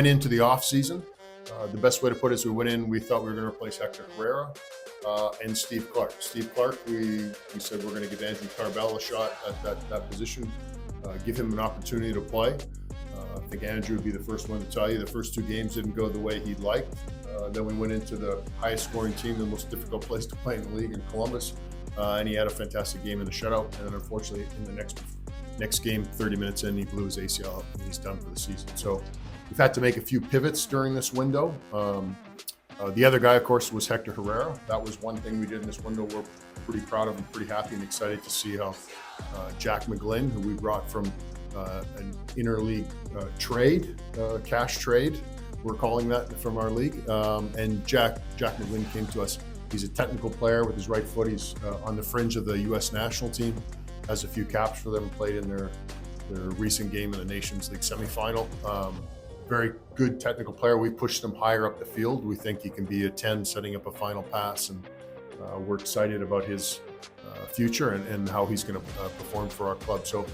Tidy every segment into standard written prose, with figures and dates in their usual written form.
went into the off season. The best way to put it is we thought we were going to replace Hector Herrera and Steve Clark. Steve Clark, we said we're going to give Andrew Tarbell a shot at that position, give him an opportunity to play. I think Andrew would be the first one to tell you the first 2 games didn't go the way he'd liked. Then we went into the highest scoring team, the most difficult place to play in the league in Columbus, and he had a fantastic game in the shutout. And then unfortunately in the next game, 30 minutes in, he blew his ACL up and he's done for the season. So we've had to make a few pivots during this window. The other guy, of course, was Hector Herrera. That was one thing we did in this window we're pretty proud of and pretty happy and excited to see how Jack McGlynn, who we brought from an interleague trade, cash trade, we're calling that from our league. And Jack McGlynn came to us. He's a technical player with his right foot. He's on the fringe of the U.S. national team, has a few caps for them, played in their recent game in the Nations League semifinal. Very good technical player. We pushed him higher up the field. We think he can be a 10 setting up a final pass, and we're excited about his future and how he's going to perform for our club. So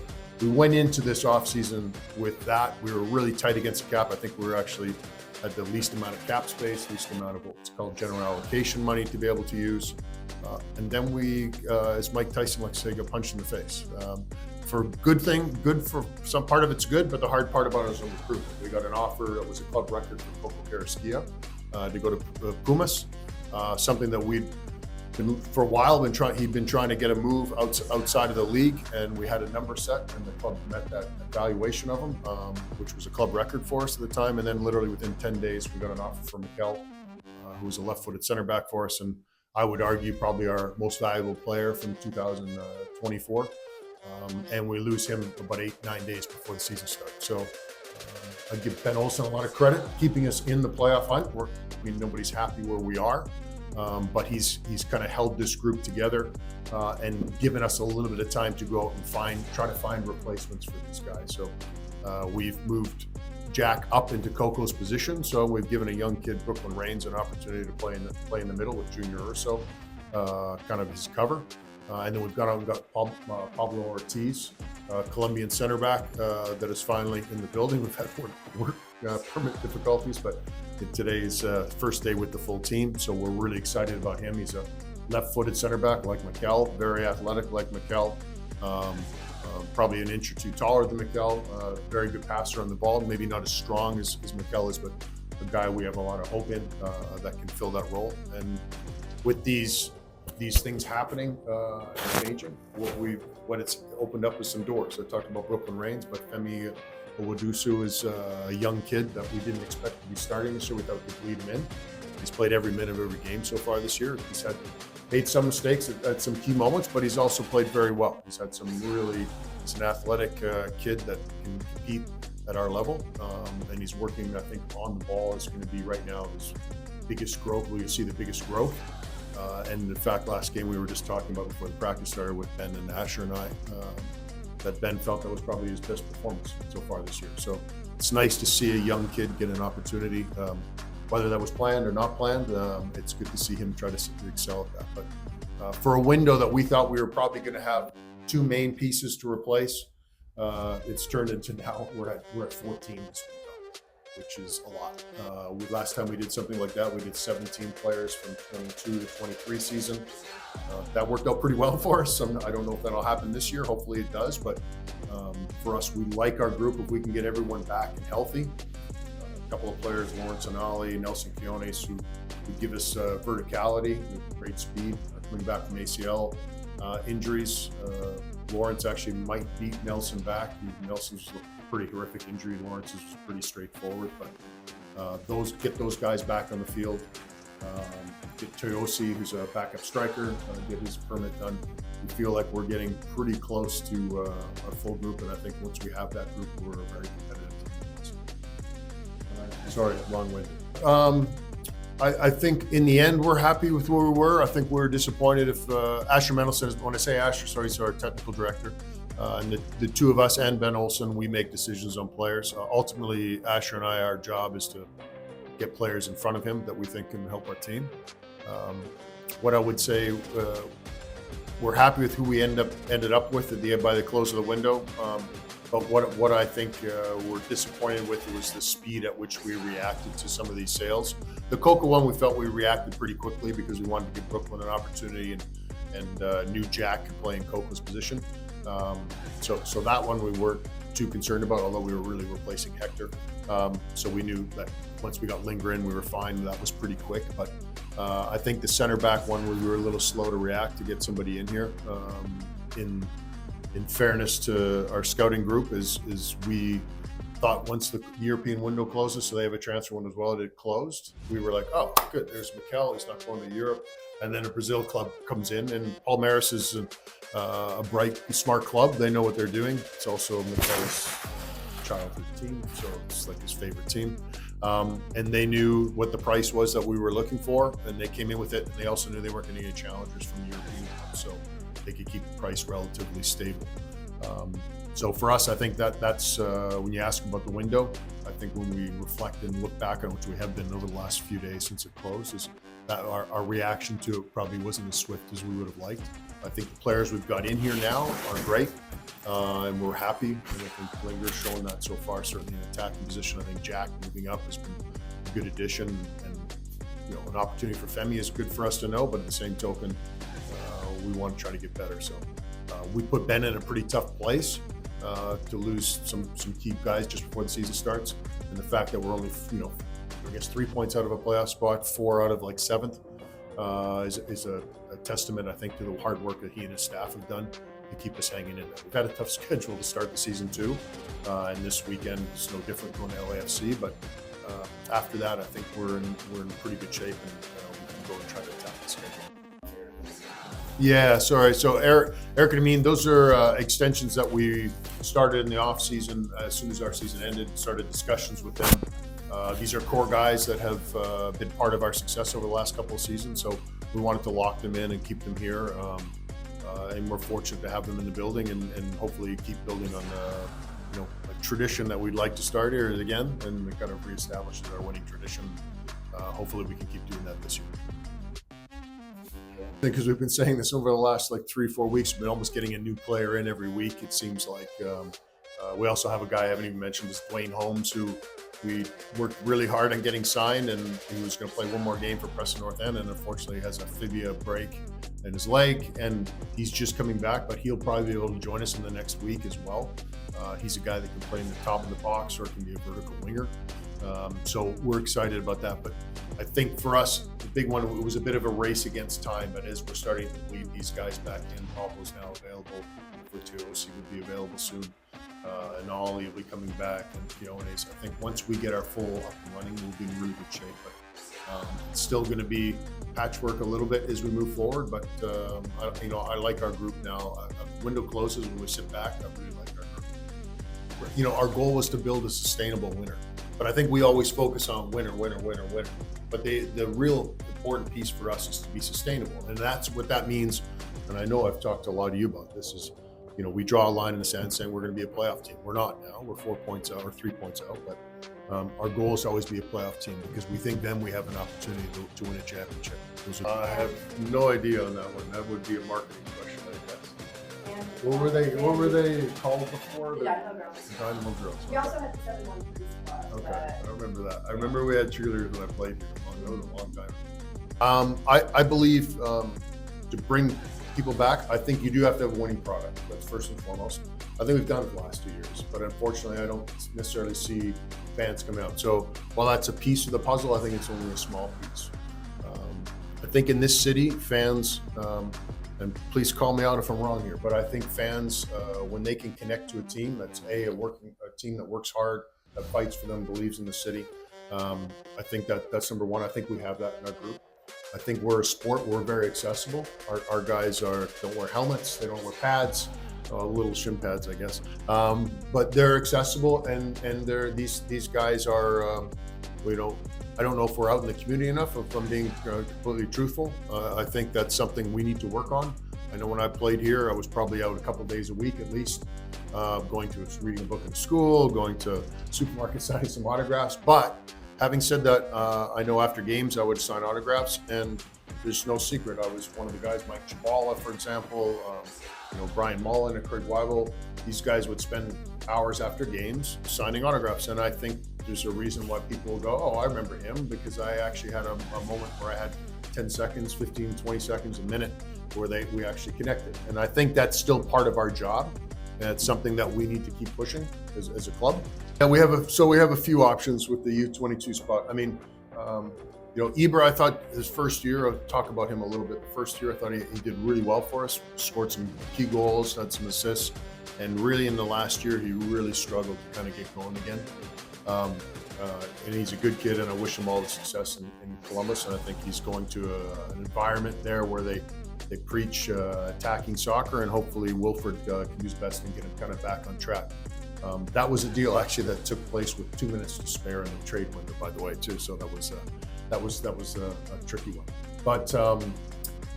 we went into this offseason with that. We were really tight against the cap. I think we were actually at the least amount of cap space, least amount of what's called general allocation money to be able to use. And then we, as Mike Tyson likes to say, got punched in the face. For good for some part of it's good, but the hard part about it is the recruitment. We got an offer that was a club record for Coco Carrasquilla to go to Pumas, something that we'd been, for a while, he'd been trying to get a move outside of the league, and we had a number set, and the club met that evaluation of him, which was a club record for us at the time. And then literally within 10 days, we got an offer from Mikel, who was a left-footed center back for us, and I would argue probably our most valuable player from 2024. And we lose him about 8-9 days before the season starts. So I give Ben Olsen a lot of credit, keeping us in the playoff hunt. Nobody's happy where we are, but he's kind of held this group together and given us a little bit of time to go out and try to find replacements for these guys. So we've moved Jack up into Coco's position. So we've given a young kid, Brooklyn Rains, an opportunity to play in the middle with Junior Urso, kind of his cover. And then we've got Pablo Ortiz, Colombian center back that is finally in the building. We've had work permit difficulties, but today's first day with the full team, so we're really excited about him. He's a left-footed center back like Mikel, very athletic like Mikel, probably an inch or two taller than Mikel, very good passer on the ball, maybe not as strong as Mikel is, but a guy we have a lot of hope in that can fill that role. And with these things happening and changing, what it's opened up is some doors. I talked about Brooklyn Rains, but Femi Owadusu is a young kid that we didn't expect to be starting this year. We thought we could lead him in. He's played every minute of every game so far this year. He's made some mistakes at some key moments, but he's also played very well. He's an athletic kid that can compete at our level, and he's working, I think, on the ball is going to be right now his biggest growth. We'll see the biggest growth. And in fact, last game we were just talking about before the practice started with Ben and Asher and I, that Ben felt that was probably his best performance so far this year. So it's nice to see a young kid get an opportunity, whether that was planned or not planned. It's good to see him try to excel at that. But for a window that we thought we were probably going to have 2 main pieces to replace, it's turned into now we're at 14 this window, which is a lot. Last time we did something like that, we did 17 players from 22 to 23 season. That worked out pretty well for us. I don't know if that'll happen this year. Hopefully it does. But for us, we like our group if we can get everyone back and healthy. A couple of players, Lawrence Anali, Nelson Quiones, who give us verticality, great speed, coming back from ACL injuries. Lawrence actually might beat Nelson back. Nelson's a pretty horrific injury. Lawrence's was pretty straightforward, but get those guys back on the field. Get Toyosi, who's a backup striker, get his permit done. We feel like we're getting pretty close to a full group, and I think once we have that group, we're a very competitive team. Sorry, long-winded. I think in the end, we're happy with where we were. I think we're disappointed if Asher Mendelson, when I say Asher, sorry, he's our technical director. And the two of us and Ben Olsen, we make decisions on players. Ultimately, Asher and I, our job is to get players in front of him that we think can help our team. What I would say, we're happy with who we ended up with by the close of the window. But what I think we're disappointed with was the speed at which we reacted to some of these sales. The Coca one, we felt we reacted pretty quickly because we wanted to give Brooklyn an opportunity and knew Jack could play in Coca's position. So that one we weren't too concerned about, although we were really replacing Hector. So we knew that once we got Lindgren, we were fine. That was pretty quick. But I think the center back one, we were a little slow to react to get somebody in here. In fairness to our scouting group, is we thought once the European window closes, so they have a transfer window as well, it closed. We were like, oh, good, there's Mikel, he's not going to Europe. And then a Brazil club comes in, and Palmeiras is a bright, smart club. They know what they're doing. It's also Mikel's childhood team, so it's like his favorite team. And they knew what the price was that we were looking for, and they came in with it. And they also knew they weren't going to get challengers from the European club, so they could keep the price relatively stable. So for us, I think that's when you ask about the window, I think when we reflect and look back on which we have been over the last few days since it closed, is that our reaction to it probably wasn't as swift as we would have liked. I think the players we've got in here now are great, and we're happy. And I think Linger's shown that so far, certainly in attacking position. I think Jack moving up has been a good addition, and an opportunity for Femi is good for us to know, but at the same token, we want to try to get better. So we put Ben in a pretty tough place to lose some key guys just before the season starts, and the fact that we're only I guess 3 points out of a playoff spot, 4 out of like 7th, is a testament, I think, to the hard work that he and his staff have done to keep us hanging in there. We've had a tough schedule to start the season too, and this weekend is no different going to LAFC. But after that, I think we're in pretty good shape, and we can go and try to attack the schedule. Yeah, sorry. So Eric and Amin, those are extensions that we started in the off season. As soon as our season ended, started discussions with them. These are core guys that have been part of our success over the last couple of seasons. So we wanted to lock them in and keep them here. And we're fortunate to have them in the building, and hopefully keep building on a tradition that we'd like to start here again, and kind of reestablish our winning tradition. Hopefully we can keep doing that this year. Because we've been saying this over the last 3-4 weeks, we've been almost getting a new player in every week. It seems like we also have a guy I haven't even mentioned, is Dwayne Holmes, who we worked really hard on getting signed, and he was going to play one more game for Preston North End, and unfortunately has a fibula break in his leg, and he's just coming back, but he'll probably be able to join us in the next week as well. He's a guy that can play in the top of the box, or can be a vertical winger. So we're excited about that. But I think for us, the big one, it was a bit of a race against time, but as we're starting to bleed these guys back in, Pablo's now available, Fortuosi will be available soon, and Ollie will be coming back, and I think once we get our full up and running, we'll be in really good shape. But it's still going to be patchwork a little bit as we move forward, but I like our group now. Window closes, when we sit back, I really like our group. Our goal was to build a sustainable winner. But I think we always focus on winner. But the real important piece for us is to be sustainable. And that's what that means. And I know I've talked to a lot of you about this, is, we draw a line in the sand saying we're going to be a playoff team. We're not now. We're 4 points out or 3 points out. But our goal is to always be a playoff team, because we think then we have an opportunity to win a championship. I have no idea on that one. That would be a marketing question, I guess. What were they called before? The Dynamo Girls. Dynamo Girls. We also had the 7-1-3 squad. Okay, I remember that. I remember we had cheerleaders when I played here. That was a long time. I believe to bring people back, I think you do have to have a winning product. That's first and foremost. I think we've done it the last 2 years, but unfortunately, I don't necessarily see fans coming out. So while that's a piece of the puzzle, I think it's only a small piece. I think in this city, fans, and please call me out if I'm wrong here, but I think fans, when they can connect to a team that's a team that works hard, that fights for them, believes in the city, I think that's number one. I think we have that in our group. I think we're a sport. We're very accessible. Our guys don't wear helmets. They don't wear pads, little shin pads, I guess. But they're accessible, and these guys are. I don't know if we're out in the community enough, if I'm being completely truthful. I think that's something we need to work on. I know when I played here, I was probably out a couple days a week at least, reading a book in school, going to supermarket, signing some autographs. But having said that, I know after games I would sign autographs, and there's no secret. I was one of the guys, Mike Chabala, for example, Brian Mullen and Craig Weibel. These guys would spend hours after games signing autographs. And I think there's a reason why people will go, oh, I remember him, because I actually had a moment where I had 10 seconds, 15, 20 seconds, a minute where we actually connected. And I think that's still part of our job. And it's something that we need to keep pushing as a club. And we have a few options with the U22 spot. I mean, Ibra, I thought his first year, I'll talk about him a little bit. The first year, I thought he did really well for us, scored some key goals, had some assists. And really in the last year, he really struggled to kind of get going again. And he's a good kid, and I wish him all the success in Columbus. And I think he's going to an environment there where they preach attacking soccer, and hopefully Wilfred can do his best and get him kind of back on track. That was a deal actually that took place with 2 minutes to spare in the trade window, by the way, too. So that was a tricky one. But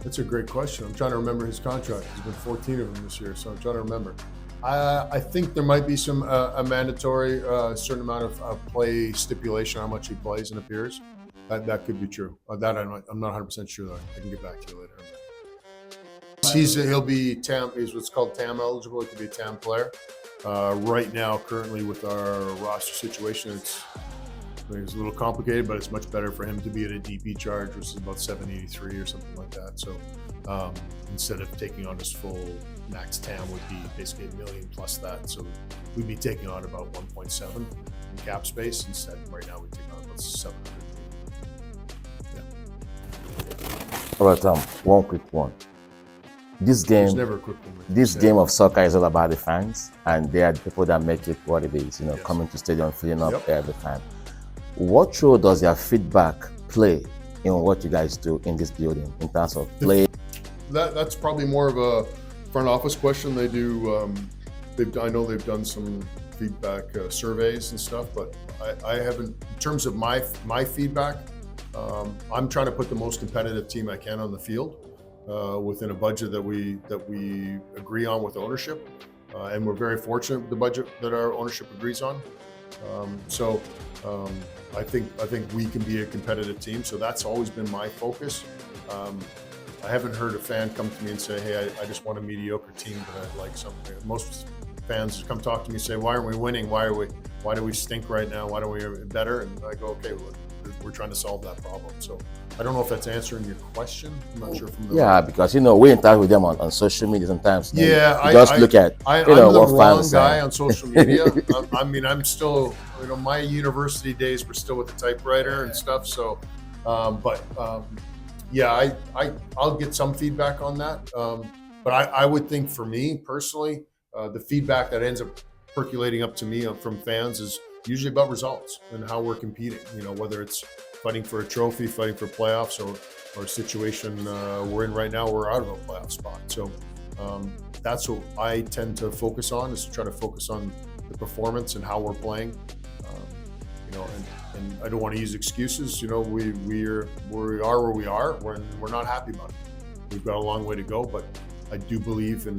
that's a great question. I'm trying to remember his contract. There's been 14 of them this year, so I'm trying to remember. I think there might be some a mandatory certain amount of play stipulation, how much he plays and appears. That could be true. That I'm not 100% sure though. I can get back to you later. He'll be TAM. He's what's called TAM eligible. He could be a TAM player. Right now, currently with our roster situation, it's a little complicated, but it's much better for him to be at a DP charge, which is about 783 or something like that. So instead of taking on his full max TAM, would be basically $1 million plus that. So we'd be taking on about 1.7 in cap space. Instead, right now we take on about 700. Yeah. All right, one quick one. This game of soccer is all about the fans, and they are the people that make it what it is. Yes. Coming to stadium, filling up every time. What role does your feedback play in what you guys do in this building in terms of play? That's probably more of a front office question. They do. I know they've done some feedback surveys and stuff, but I haven't. In terms of my feedback, I'm trying to put the most competitive team I can on the field. Within a budget that we agree on with ownership, and we're very fortunate with the budget that our ownership agrees on. I think we can be a competitive team. So that's always been my focus. I haven't heard a fan come to me and say, "Hey, I just want a mediocre team, but I'd like something." Most fans come talk to me and say, "Why aren't we winning? Why do we stink right now? Why don't we be better?" And I go, "Okay, well, we're trying to solve that problem." So I don't know if that's answering your question. I'm not sure from the because we interact with them on social media sometimes. Yeah, I just look at I'm the wrong guy on social media. I mean, I'm still my university days were still with the typewriter and stuff. So, I'll get some feedback on that. But I would think for me personally, the feedback that ends up percolating up to me from fans is usually about results and how we're competing. Whether it's fighting for a trophy, fighting for playoffs, or a situation we're in right now, we're out of a playoff spot. So that's what I tend to focus on, is to try to focus on the performance and how we're playing. And I don't want to use excuses. We are where we are. We're not happy about it. We've got a long way to go, but I do believe in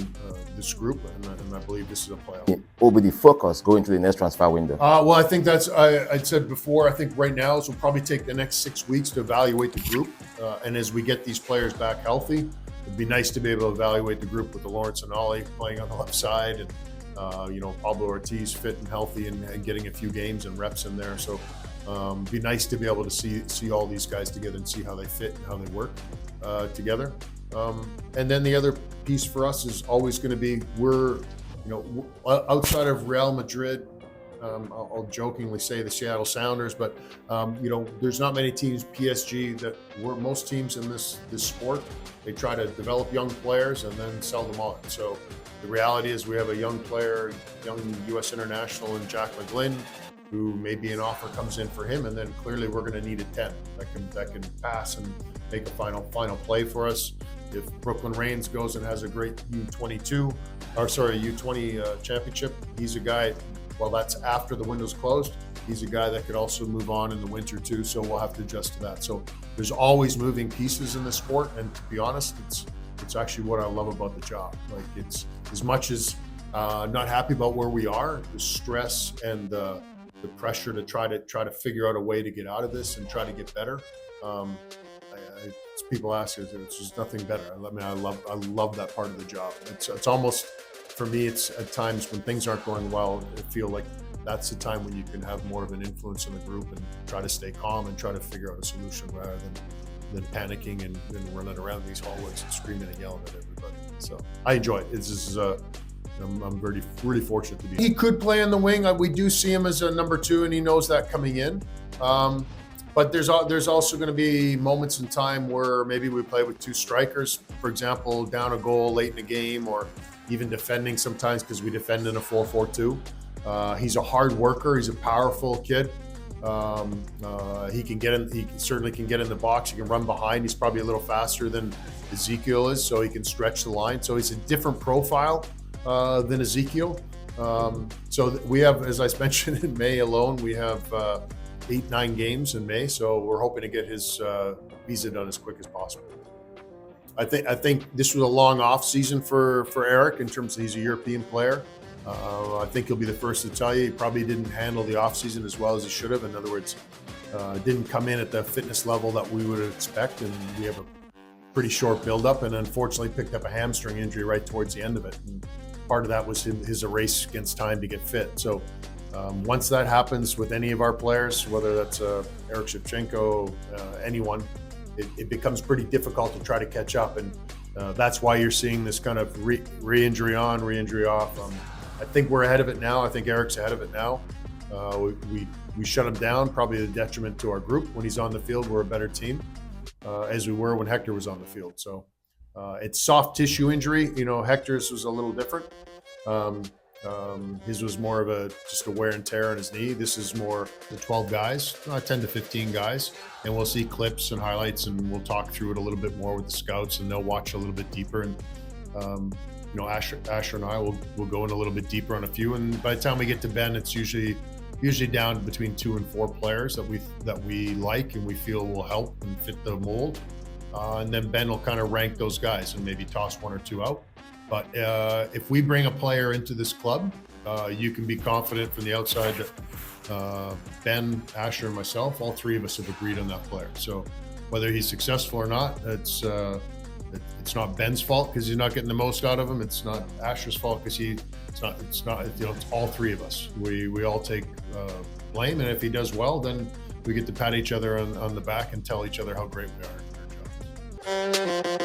this group, and I believe this is a playoff. What will be the focus going to the next transfer window? Well, I think I said before, I think right now we'll probably take the next 6 weeks to evaluate the group. And as we get these players back healthy, it'd be nice to be able to evaluate the group with the Lawrence and Ollie playing on the left side, and Pablo Ortiz fit and healthy and getting a few games and reps in there. So it'd be nice to be able to see all these guys together and see how they fit and how they work together. And then the other piece for us is always going to be, we're outside of Real Madrid, I'll jokingly say the Seattle Sounders, but there's not many teams, PSG, that most teams in this sport, they try to develop young players and then sell them on. So the reality is we have a young player, young U.S. international in Jack McGlynn, who maybe an offer comes in for him, and then clearly we're going to need a 10 that can pass and make a final play for us. If Brooklyn Reigns goes and has a great U20 championship, he's a guy, well, that's after the window's closed. He's a guy that could also move on in the winter too, so we'll have to adjust to that. So there's always moving pieces in the sport, and to be honest, it's actually what I love about the job. Like, it's as much as not happy about where we are, the stress and the pressure to try to figure out a way to get out of this and try to get better. People ask, there's just nothing better. I mean, I love that part of the job. It's almost for me, it's at times when things aren't going well, I feel like that's the time when you can have more of an influence on the group and try to stay calm and try to figure out a solution rather than panicking and running around these hallways and screaming and yelling at everybody. So I enjoy it. I'm really fortunate to be. He could play on the wing. We do see him as a number 2, and he knows that coming in. But there's also going to be moments in time where maybe we play with 2 strikers, for example, down a goal late in the game, or even defending sometimes because we defend in a 4-4-2. He's a hard worker. He's a powerful kid. He can get in. He certainly can get in the box. He can run behind. He's probably a little faster than Ezekiel is, so he can stretch the line. So he's a different profile than Ezekiel. So we have, as I mentioned, in May alone, we have 8-9 games in May. So we're hoping to get his visa done as quick as possible. I think this was a long off season for Eric in terms of he's a European player. I think he'll be the first to tell you he probably didn't handle the off season as well as he should have. In other words, didn't come in at the fitness level that we would expect, and we have a pretty short build-up, and unfortunately picked up a hamstring injury right towards the end of it. And part of that was his race against time to get fit. So once that happens with any of our players, whether that's Eric Shevchenko, anyone, it becomes pretty difficult to try to catch up, and that's why you're seeing this kind of re-injury on, re-injury off. I think we're ahead of it now. I think Eric's ahead of it now. We shut him down, probably the detriment to our group. When he's on the field, we're a better team, as we were when Hector was on the field. So it's soft tissue injury. You know, Hector's was a little different. His was more of just a wear and tear on his knee. This is more the 12 guys, 10 to 15 guys. And we'll see clips and highlights, and we'll talk through it a little bit more with the scouts, and they'll watch a little bit deeper. And, Asher and I will go in a little bit deeper on a few. And by the time we get to Ben, it's usually down between 2 and 4 players that we like and we feel will help and fit the mold. And then Ben will kind of rank those guys and maybe toss 1 or 2 out. But if we bring a player into this club, you can be confident from the outside that Ben, Asher, and myself, all 3 of us have agreed on that player. So whether he's successful or not, it's not Ben's fault because he's not getting the most out of him. It's not Asher's fault because it's all 3 of us. We all take blame, and if he does well, then we get to pat each other on the back and tell each other how great we are at our jobs.